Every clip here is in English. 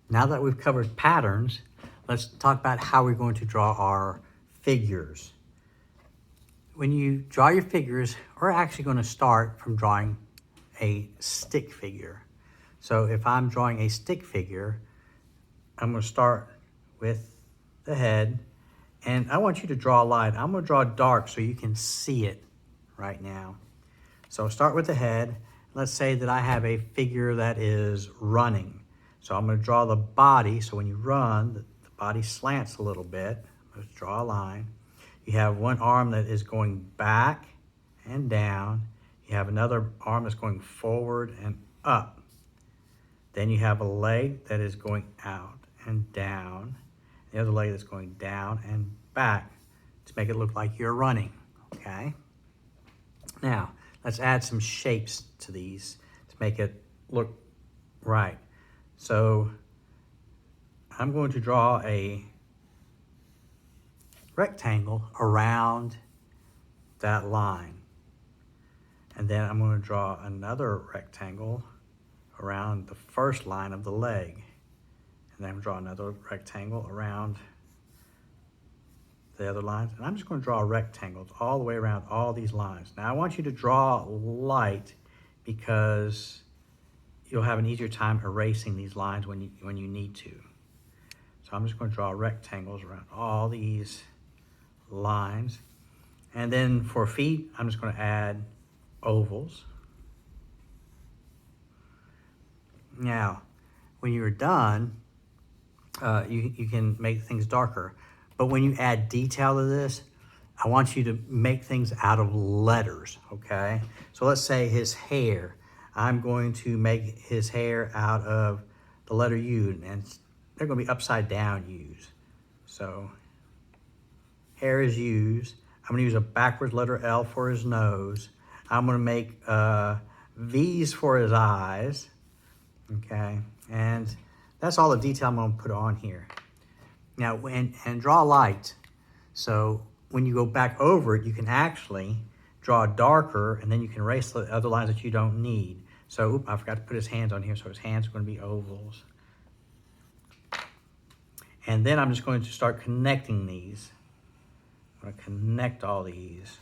Now that we've covered patterns, let's talk about how we're going to draw our figures. When you draw your figures, we're actually going to start from drawing a stick figure. So if I'm drawing a stick figure, I'm going to start with the head, and I want you to draw light. I'm going to draw dark so you can see it right now. So start with the head. Let's say that I have a figure that is running. So I'm going to draw the body. So when you run, the body slants a little bit. Let's draw a line. You have one arm that is going back and down. You have another arm that's going forward and up. Then you have a leg that is going out and down. The other leg that's going down and back to make it look like you're running, okay? Now, let's add some shapes to these to make it look right. So I'm going to draw a rectangle around that line. And then I'm going to draw another rectangle around the first line of the leg. And then I'm going to draw another rectangle around the other lines. And I'm just going to draw rectangles all the way around all these lines. Now I want you to draw light because you'll have an easier time erasing these lines when you need to. So I'm just going to draw rectangles around all these lines. And then for feet, I'm just going to add ovals. Now, when you're done, you can make things darker. But when you add detail to this, I want you to make things out of letters, okay? So let's say his hair. I'm going to make his hair out of the letter U, and they're going to be upside down U's. So hair is U's. I'm going to use a backwards letter L for his nose. I'm going to make V's for his eyes, okay? And that's all the detail I'm going to put on here. Now, and draw light. So when you go back over it, you can actually draw darker, and then you can erase the other lines that you don't need. So, I forgot to put his hands on here, so his hands are going to be ovals. And then I'm just going to start connecting these. I'm going to connect all these.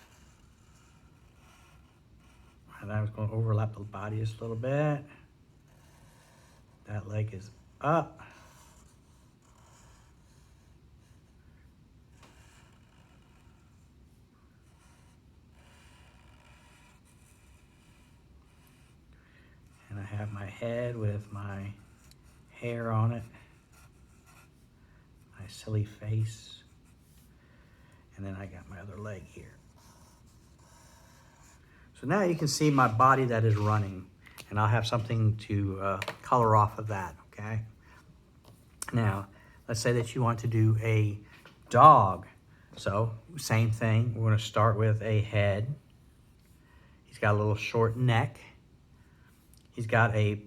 And I'm just going to overlap the body just a little bit. That leg is up. And I have my head with my hair on it, my silly face, and then I got my other leg here. So now you can see my body that is running, and I'll have something to color off of that, okay? Now, let's say that you want to do a dog. So, same thing, we're gonna start with a head. He's got a little short neck. He's got a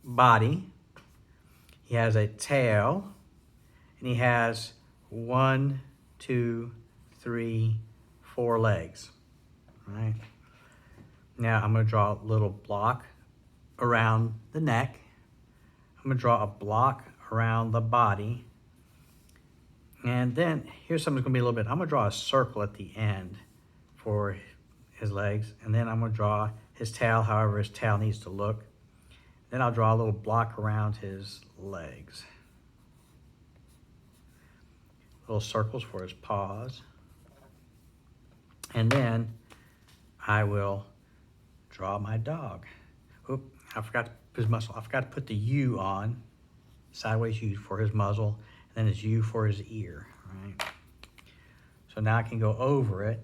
body, he has a tail, and he has 1, 2, 3, 4 legs, all right? Now I'm gonna draw a little block around the neck. I'm gonna draw a block around the body. And then here's something that's gonna be a little bit, I'm gonna draw a circle at the end for his legs, and then I'm gonna draw his tail, however his tail needs to look. Then I'll draw a little block around his legs. Little circles for his paws. And then I will draw my dog. Oop, I forgot to put his muzzle. I forgot to put the U on, sideways U for his muzzle, and then his U for his ear, right? So now I can go over it.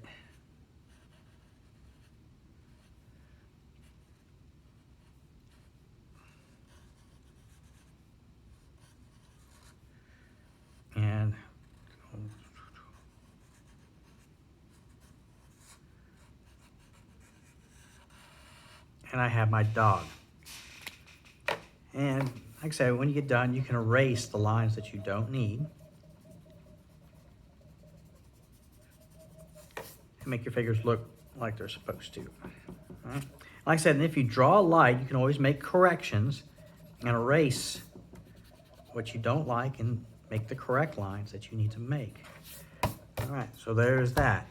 And I have my dog. And like I said, when you get done, you can erase the lines that you don't need. And make your figures look like they're supposed to. Right? Like I said, and if you draw light, you can always make corrections and erase what you don't like and make the correct lines that you need to make. All right, so there's that.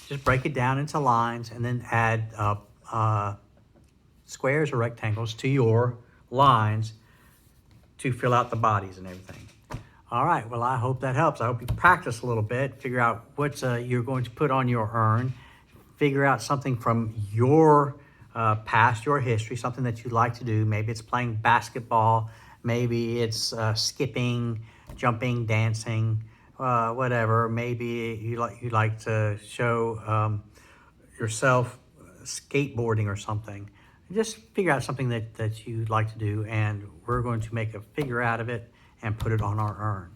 Just break it down into lines and then add squares or rectangles to your lines to fill out the bodies and everything. All right, well, I hope that helps. I hope you practice a little bit, figure out what you're going to put on your urn, figure out something from your past, your history, something that you like to do. Maybe it's playing basketball, maybe it's skipping, jumping, dancing, whatever. Maybe you like to show yourself skateboarding or something. Just figure out something that you like to do, and we're going to make a figure out of it and put it on our urn.